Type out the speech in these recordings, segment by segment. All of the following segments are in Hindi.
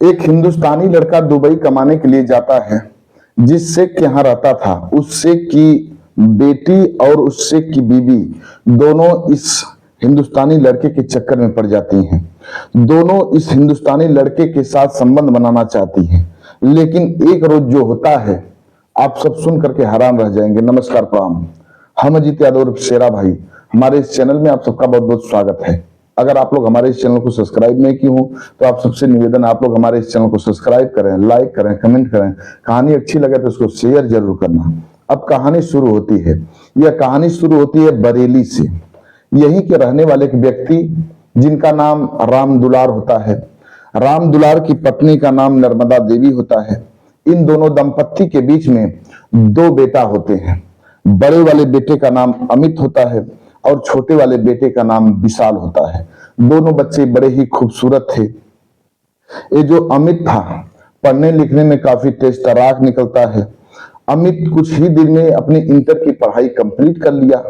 एक हिंदुस्तानी लड़का दुबई कमाने के लिए जाता है। जिस शेख के यहाँ रहता था, उस शेख की बेटी और उस शेख की बीवी दोनों इस हिंदुस्तानी लड़के के चक्कर में पड़ जाती हैं। दोनों इस हिंदुस्तानी लड़के के साथ संबंध बनाना चाहती हैं, लेकिन एक रोज जो होता है, आप सब सुन करके हैरान रह जाएंगे। नमस्कार, प्रणाम। हम अजीत यादव और शेरा भाई, हमारे इस चैनल में आप सबका बहुत बहुत स्वागत है। अगर आप लोग हमारे इस चैनल को सब्सक्राइब नहीं किए हो तो आप सबसे निवेदन, आप लोग हमारे इस चैनल को सब्सक्राइब करें, लाइक करें, कमेंट करें। कहानी अच्छी लगे तो उसको शेयर जरूर करना। अब कहानी शुरू होती है। यह कहानी शुरू होती है बरेली से। यहीं के रहने वाले एक व्यक्ति जिनका नाम राम दुलार होता है। राम दुलार की पत्नी का नाम नर्मदा देवी होता है। इन दोनों दंपत्ति के बीच में दो बेटा होते हैं। बड़े वाले बेटे का नाम अमित होता है और छोटे वाले बेटे का नाम विशाल होता है। दोनों बच्चे बड़े ही खूबसूरत थे। ये जो अमित था, पढ़ने लिखने में काफी तेज तर्राक निकलता है। अमित कुछ ही दिन में अपनी इंटर की पढ़ाई कंप्लीट कर लिया।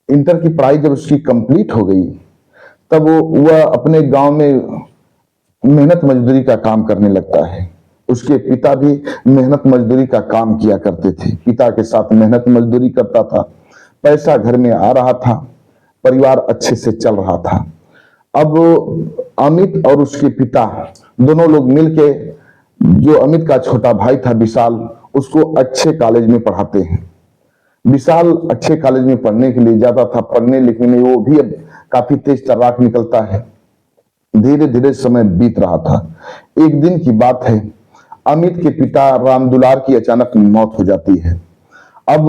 इंटर की पढ़ाई जब उसकी कंप्लीट हो गई, तब वह अपने गांव में मेहनत मजदूरी का काम करने लगता है। उसके पिता भी मेहनत मजदूरी का काम किया करते थे। पिता के साथ मेहनत मजदूरी करता था। पैसा घर में आ रहा था, परिवार अच्छे से चल रहा था। अब अमित और उसके पिता दोनों लोग मिलके, जो अमित का छोटा भाई था विशाल, उसको अच्छे कॉलेज में पढ़ाते हैं। विशाल अच्छे कॉलेज में पढ़ने के लिए जाता था। पढ़ने लिखने में वो भी अब काफी तेज तर्राक निकलता है। धीरे धीरे समय बीत रहा था। एक दिन की बात है, अमित के पिता राम दुलार की अचानक मौत हो जाती है। अब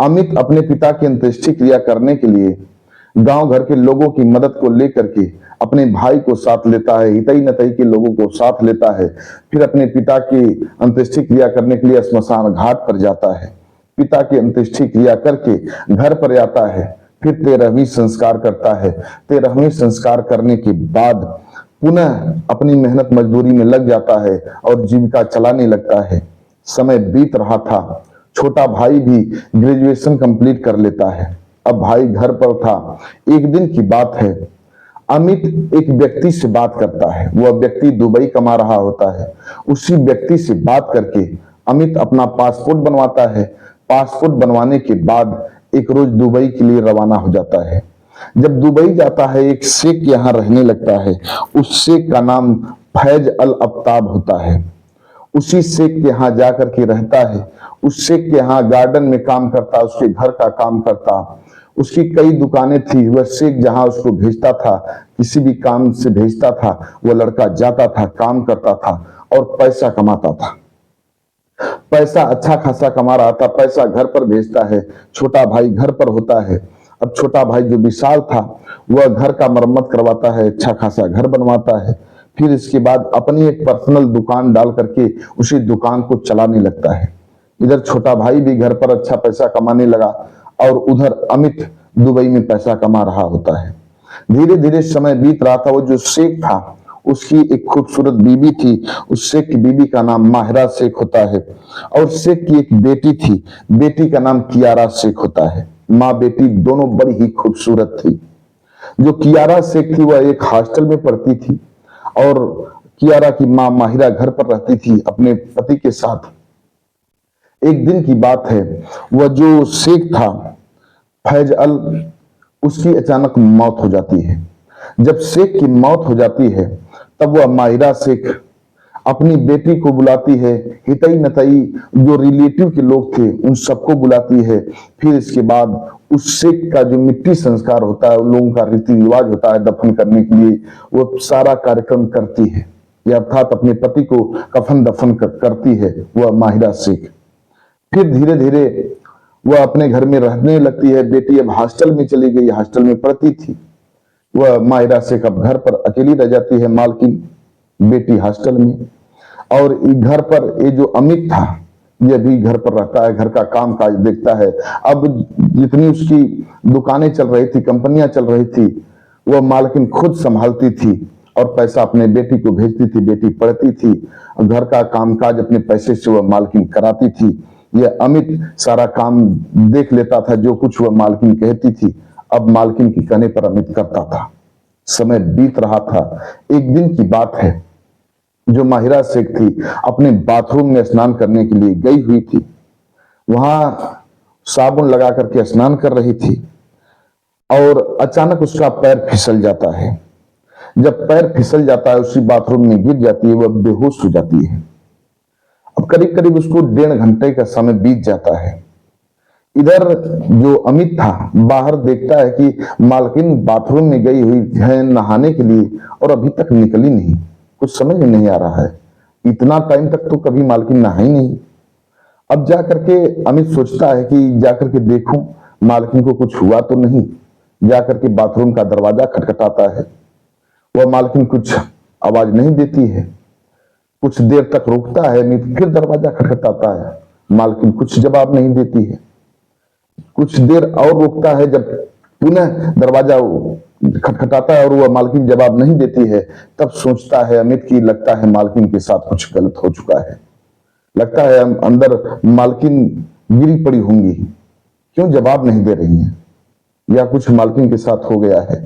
अमित अपने पिता की अंत्येष्टि क्रिया करने के लिए गांव घर के लोगों की मदद को लेकर के अपने भाई को साथ लेता है, हितई नतई के लोगों को साथ लेता है। फिर अपने पिता की अंत्येष्टि क्रिया करने के लिए श्मशान घाट पर जाता है। पिता की अंत्येष्टि क्रिया करके घर पर आता है। फिर 13वीं संस्कार करता है। 13वीं संस्कार करने के बाद पुनः अपनी मेहनत मजदूरी में लग जाता है और जीविका चलाने लगता है। समय बीत रहा था। छोटा भाई भी ग्रेजुएशन कंप्लीट कर लेता है। अब भाई घर पर था। एक दिन की बात है, अमित एक व्यक्ति से बात करता है। वह व्यक्ति दुबई कमा रहा होता है। उसी व्यक्ति से बात करके अमित अपना पासपोर्ट बनवाता है। पासपोर्ट बनवाने के बाद एक रोज दुबई के लिए रवाना हो जाता है। जब दुबई जाता है, एक शेख यहाँ रहने लगता है। उस शेख का नाम फैज अल अफ्ताब होता है। उसी शेख के यहाँ जाकर के रहता है। उस शेख के यहाँ गार्डन में काम करता, उसके घर का काम करता। उसकी कई दुकानें थी। वह शेख जहां उसको भेजता था, किसी भी काम से भेजता था, वह लड़का जाता था, काम करता था और पैसा कमाता था। पैसा अच्छा खासा कमा रहा था। पैसा घर पर भेजता है। छोटा भाई घर पर होता है। अब छोटा भाई जो विशाल था, वह घर का मरम्मत करवाता है, अच्छा खासा घर बनवाता है। फिर इसके बाद अपनी एक पर्सनल दुकान डाल करके उसी दुकान को चलाने लगता है। इधर छोटा भाई भी घर पर अच्छा पैसा कमाने लगा और उधर अमित दुबई में पैसा कमा रहा होता है। धीरे धीरे समय बीत रहा था। वो जो शेख था, उसकी एक खूबसूरत बीबी थी। उस शेख की बीबी का नाम माहिरा शेख होता है और शेख की एक बेटी थी। बेटी का नाम कियारा शेख होता है। माँ बेटी दोनों बड़ी ही खूबसूरत थी। जो कियारा शेख थी, वह एक हॉस्टल में पढ़ती थी और कियारा की माँ माहिरा घर पर रहती थी अपने पति के साथ। एक दिन की बात है, वह जो शेख था फैज अल, उसकी अचानक मौत हो जाती है। जब शेख की मौत हो जाती है, तब वह माहिरा शेख अपनी बेटी को बुलाती है। हितई नतई जो रिलेटिव के लोग थे, उन सबको बुलाती है। फिर इसके बाद उस शेख का जो मिट्टी संस्कार होता है, उन लोगों का रीति रिवाज होता है दफन करने के लिए, वो सारा कार्यक्रम करती है। यह अर्थात अपने पति को कफन दफन करती है वह माहिरा शेख। फिर धीरे धीरे वह अपने घर में रहने लगती है। बेटी अब हॉस्टल में चली गई, हॉस्टल में पढ़ती थी। वह माहिरा शेख अब घर पर अकेली रह जाती है, मालकिन, बेटी हॉस्टल में। और घर पर ये जो अमित था, यह भी घर पर रहता है, घर का काम काज देखता है। अब जितनी उसकी दुकानें चल रही थी, कंपनियां चल रही थी, वह मालकिन खुद संभालती थी और पैसा अपने बेटी को भेजती थी। बेटी पढ़ती थी, घर का कामकाज अपने पैसे से वह मालकिन कराती थी। यह अमित सारा काम देख लेता था, जो कुछ वह मालकिन कहती थी। अब मालकिन के कहने पर अमित करता था। समय बीत रहा था। एक दिन की बात है, जो माहिरा शेख थी अपने बाथरूम में स्नान करने के लिए गई हुई थी। वहां साबुन लगा करके स्नान कर रही थी और अचानक उसका पैर फिसल जाता है। जब पैर फिसल जाता है, उसी बाथरूम में गिर जाती है, वह बेहोश हो जाती है। अब करीब करीब उसको 1.5 घंटे का समय बीत जाता है। इधर जो अमित था बाहर देखता है कि मालकिन बाथरूम में गई हुई है नहाने के लिए और अभी तक निकली नहीं। कुछ समझ में नहीं आ रहा है, इतना टाइम तक तो कभी मालकिन नहाई नहीं। अब जाकर के अमित सोचता है कि जाकर के देखूं मालकिन को कुछ हुआ तो नहीं। जाकर के बाथरूम का दरवाजा खटखटाता है, वह मालकिन कुछ आवाज नहीं देती है। कुछ देर तक रुकता है अमित, फिर दरवाजा खटखटाता है, मालकिन कुछ जवाब नहीं देती है। कुछ देर और रुकता है, जब पुनः दरवाजा खटखटाता है और वह मालकिन जवाब नहीं देती है, तब सोचता है अमित की लगता है मालकिन के साथ कुछ गलत हो चुका है। लगता है अंदर मालकिन गिरी पड़ी होंगी, क्यों जवाब नहीं दे रही हैं, या कुछ मालकिन के साथ हो गया है।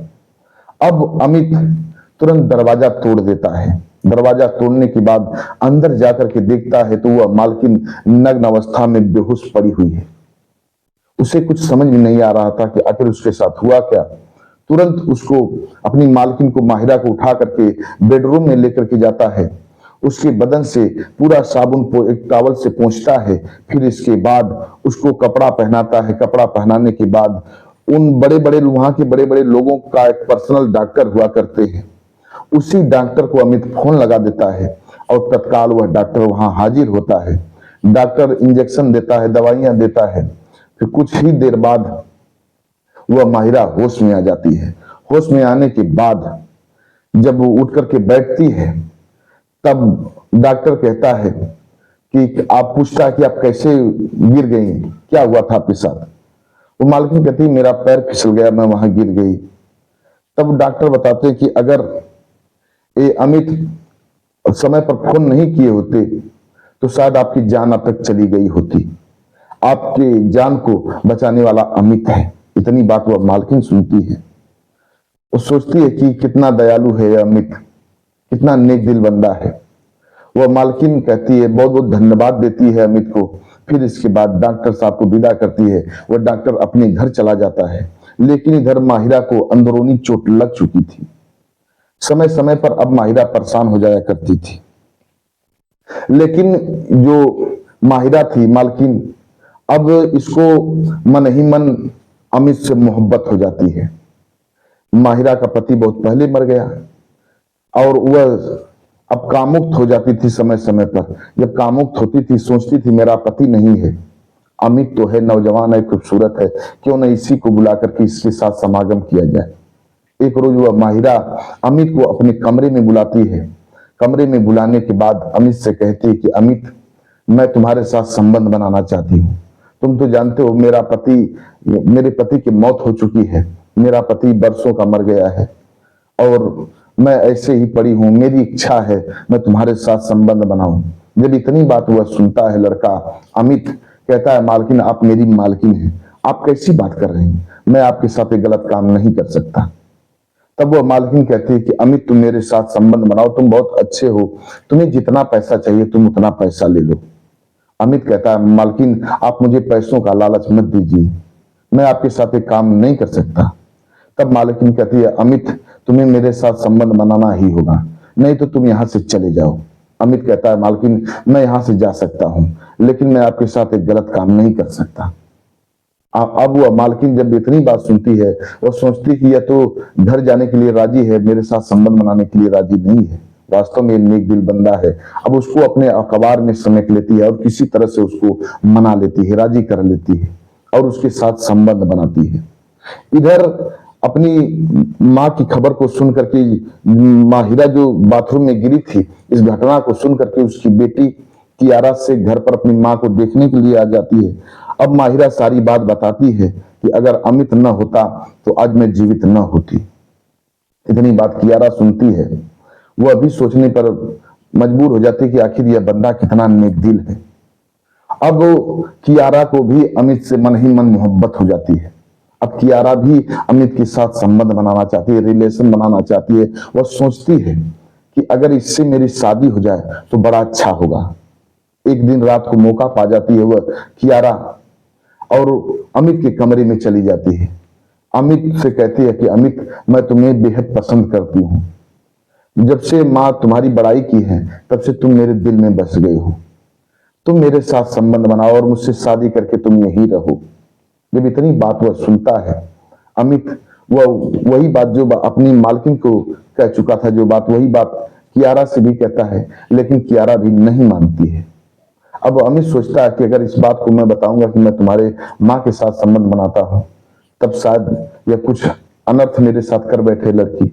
अब अमित तुरंत दरवाजा तोड़ देता है। दरवाजा तोड़ने के बाद अंदर जाकर के देखता है तो वह मालकिन नग्न अवस्था में बेहोश पड़ी हुई है। उसे कुछ समझ में नहीं आ रहा था कि आखिर उसके साथ हुआ क्या। तुरंत उसको अपनी मालकिन को माहिरा को उठा करके बेडरूम में लेकर के जाता है। उसके बदन से पूरा साबुन एक टॉवल से पोंछता है। फिर इसके बाद उसको कपड़ा पहनाता है। कपड़ा पहनाने के बाद उन बड़े बड़े वहां के बड़े बड़े लोगों का एक पर्सनल डॉक्टर हुआ करते हैं, उसी डॉक्टर को अमित फोन लगा देता है और तत्काल वह डॉक्टर वहां हाजिर होता है। डॉक्टर इंजेक्शन देता है, दवाइयां देता है। फिर कुछ ही देर बाद वह माहिरा होश में आ जाती है। होश में आने के बाद जब वो उठ करके बैठती है, तब डॉक्टर कहता है कि आप पूछता है कि आप कैसे गिर गई, क्या हुआ था आपके साथ। वो मालकिन कहती है मेरा पैर फिसल गया, मैं वहां गिर गई। तब डॉक्टर बताते हैं कि अगर ये अमित समय पर फोन नहीं किए होते तो शायद आपकी जान अब तक चली गई होती। आपके जान को बचाने वाला अमित है। इतनी बात वह मालकिन सुनती है। वो सोचती है कि कितना दयालु है यह अमित, कितना नेक दिल बंदा है। वह मालकिन कहती है, बहुत बहुत धन्यवाद देती है अमित को। फिर इसके बाद डॉक्टर साहब को विदा करती है। वह डॉक्टर अपने घर चला जाता है। लेकिन इधर माहिरा को अंदरूनी चोट लग चुकी थी। समय समय पर अब माहिरा परेशान हो जाया करती थी। लेकिन जो माहिरा थी मालकिन, अब इसको मन ही मन अमित से मोहब्बत हो जाती है। माहिरा का पति बहुत पहले मर गया और वह अब कामुक्त हो जाती थी। समय समय पर जब कामुक्त होती थी सोचती थी मेरा पति नहीं है, अमित तो है, नौजवान है, खूबसूरत है, क्यों न इसी को बुला करके इसके साथ समागम किया जाए। एक रोज वह माहिरा अमित को अपने कमरे में बुलाती है। कमरे में बुलाने के बाद अमित से कहती है कि अमित, मैं तुम्हारे साथ संबंध बनाना चाहती हूँ। तुम तो जानते हो मेरे पति की मौत हो चुकी है। मेरा पति बरसों का मर गया है और मैं ऐसे ही पड़ी हूं। मेरी इच्छा है मैं तुम्हारे साथ संबंध बनाऊं। जब इतनी बात वह सुनता है लड़का अमित, कहता है मालकिन आप मेरी मालकिन हैं, आप कैसी बात कर रही हैं, मैं आपके साथ एक गलत काम नहीं कर सकता। तब वह मालकिन कहती है कि अमित तुम मेरे साथ संबंध बनाओ, तुम बहुत अच्छे हो, तुम्हें जितना पैसा चाहिए तुम उतना पैसा ले लो। अमित कहता है मालकिन आप मुझे पैसों का लालच मत दीजिए, मैं आपके साथ एक काम नहीं कर सकता। तब मालकिन कहती है अमित तुम्हें मेरे साथ संबंध बनाना ही होगा, नहीं तो तुम यहां से चले जाओ। अमित कहता है मालकिन मैं यहां से जा सकता हूं, लेकिन मैं आपके साथ एक गलत काम नहीं कर सकता। अब वह मालकिन जब इतनी बात सुनती है, वह सोचती कि यह तो घर जाने के लिए राजी है, मेरे साथ संबंध बनाने के लिए राजी नहीं है। वास्तव में नेक दिल बंदा है। अब उसको अपने अखबार में समेट लेती है और किसी तरह से उसको मना लेती है, राजी कर लेती है और उसके साथ संबंध बनाती है। इधर अपनी माँ की खबर को सुन करके माहिरा जो बाथरूम में गिरी थी, इस घटना को सुन करके उसकी बेटी कियारा से घर पर अपनी माँ को देखने के लिए आ जाती है। अब माहिरा सारी बात बताती है कि अगर अमित न होता तो आज मैं जीवित न होती। इतनी बात कियारा सुनती है, वह अभी सोचने पर मजबूर हो जाती है कि आखिर यह बंदा कितना नेक दिल है। अब कियारा को भी अमित से मन ही मन मोहब्बत हो जाती है। अब कियारा भी अमित के साथ संबंध बनाना चाहती है, रिलेशन बनाना चाहती है। वह सोचती है कि अगर इससे मेरी शादी हो जाए तो बड़ा अच्छा होगा। एक दिन रात को मौका पा जाती है वह कियारा और अमित के कमरे में चली जाती है। अमित से कहती है कि अमित, मैं तुम्हें बेहद पसंद करती हूँ। जब से माँ तुम्हारी बड़ाई की है तब से तुम मेरे दिल में बस गए हो। तुम मेरे साथ संबंध बनाओ और मुझसे शादी करके तुम यही रहो। जब इतनी बात वह सुनता है, अमित वह वही बात जो अपनी मालकिन को कह चुका था, जो बात वही बात कियारा से भी कहता है, लेकिन कियारा भी नहीं मानती है। अब अमित सोचता है कि अगर इस बात को मैं बताऊंगा कि मैं तुम्हारे माँ के साथ संबंध बनाता हूं, तब शायद यह कुछ अनर्थ मेरे साथ कर बैठे लड़की।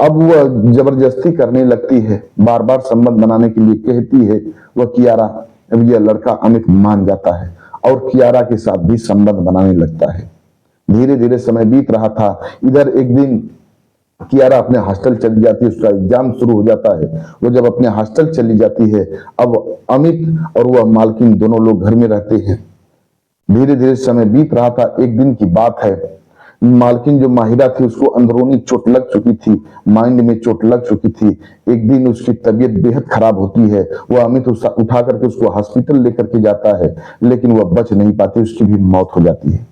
अब वह जबरदस्ती करने लगती है, बार बार संबंध बनाने के लिए कहती है वह कियारा। अब यह लड़का अमित मान जाता है और कियारा के साथ भी संबंध बनाने लगता है। धीरे धीरे समय बीत रहा था। इधर एक दिन कियारा अपने हॉस्टल चली जाती है, उसका एग्जाम शुरू हो जाता है। वो जब अपने हॉस्टल चली जाती है, अब अमित और वह मालकिन दोनों लोग घर में रहते हैं। धीरे धीरे समय बीत रहा था। एक दिन की बात है, मालकिन जो माहिरा थी उसको अंदरूनी चोट लग चुकी थी, माइंड में चोट लग चुकी थी। एक दिन उसकी तबीयत बेहद खराब होती है। वह अमित उठा करके उसको हॉस्पिटल लेकर के जाता है, लेकिन वह बच नहीं पाती, उसकी भी मौत हो जाती है।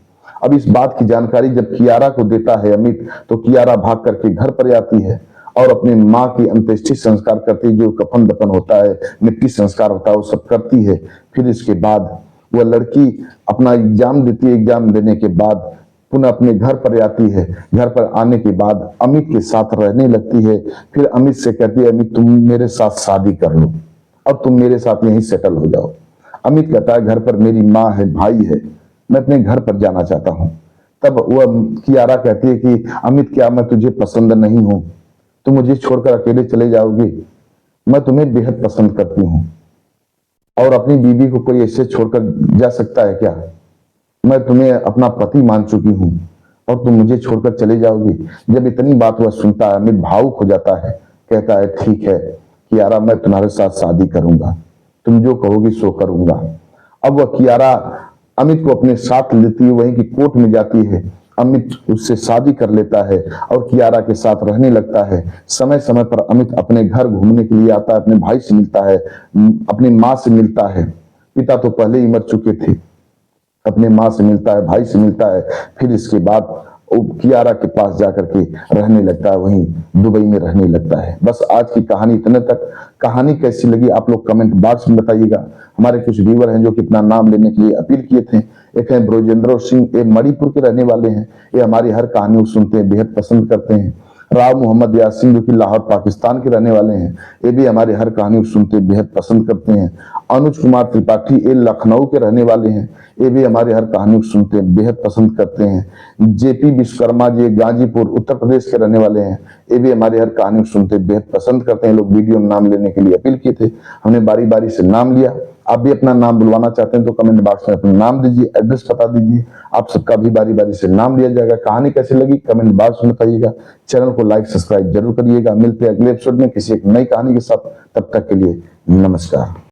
अब इस बात की जानकारी जब कियारा को देता है अमित, तो कियारा भाग करके घर पर आती है और अपनी माँ की अंत्येष्टि संस्कार करती है। जो कफन दफन होता है, मिट्टी संस्कार होता है, वो सब करती है। फिर इसके बाद वह लड़की अपना एग्जाम देती है। एग्जाम देने के बाद पुनः अपने घर पर आती है। घर पर आने के बाद अमित के साथ रहने लगती है। फिर अमित से कहती है, अमित तुम मेरे साथ शादी कर लो, अब तुम मेरे साथ यहीं सेटल हो जाओ। अमित कहता है, घर पर मेरी माँ है, भाई है, मैं अपने घर पर जाना चाहता हूँ। तब वह कियारा कहती है कि अमित, क्या मैं तुझे पसंद नहीं हूं? तुम मुझे छोड़कर अकेले चले जाओगे? मैं तुम्हें बेहद पसंद करती हूँ और अपनी बीवी को कोई ऐसे छोड़कर जा सकता है क्या? मैं तुम्हें अपना पति मान चुकी हूँ और तुम मुझे छोड़कर चले जाओगी? जब इतनी बात वह सुनता है, अमित भावुक हो जाता है। कहता है, ठीक है कियारा, मैं तुम्हारे साथ शादी करूंगा, तुम जो कहोगी सो करूंगा। अब वह कियारा अमित को अपने साथ लेती है, वहीं की कोर्ट में जाती है। अमित उससे शादी कर लेता है और कियारा के साथ रहने लगता है। समय समय पर अमित अपने घर घूमने के लिए आता है, अपने भाई से मिलता है, अपनी माँ से मिलता है। पिता तो पहले ही मर चुके थे। अपने माँ से मिलता है, भाई से मिलता है। फिर इसके बाद कियारा के पास जाकर के रहने लगता है, वहीं दुबई में रहने लगता है। बस आज की कहानी इतने तक। कहानी कैसी लगी आप लोग कमेंट बॉक्स में बताइएगा। हमारे कुछ व्यूअर हैं जो कि अपना नाम लेने के लिए अपील किए थे। एक है ब्रोजेंद्र सिंह, ये मणिपुर के रहने वाले हैं। ये हमारी हर कहानी सुनते हैं, बेहद पसंद करते हैं। राव मोहम्मद यासीन जो कि लाहौर पाकिस्तान के रहने वाले हैं, ये भी हमारे हर कहानी सुनते बेहद पसंद करते हैं। अनुज कुमार त्रिपाठी ये लखनऊ के रहने वाले हैं, ये भी हमारे हर कहानी सुनते बेहद पसंद करते हैं। जेपी विश्वकर्मा जी गाजीपुर उत्तर प्रदेश के रहने वाले हैं, ये भी हमारे हर कहानी सुनते बेहद पसंद करते हैं। लोग वीडियो में नाम लेने के लिए अपील किए थे, हमने बारी बारी से नाम लिया। आप भी अपना नाम बुलवाना चाहते हैं तो कमेंट बॉक्स में अपना नाम दीजिए, एड्रेस बता दीजिए, आप सबका भी बारी बारी से नाम लिया जाएगा। कहानी कैसी लगी कमेंट बॉक्स में बताइएगा। चैनल को लाइक सब्सक्राइब जरूर करिएगा। मिलते हैं अगले एपिसोड में किसी एक नई कहानी के साथ, तब तक के लिए नमस्कार।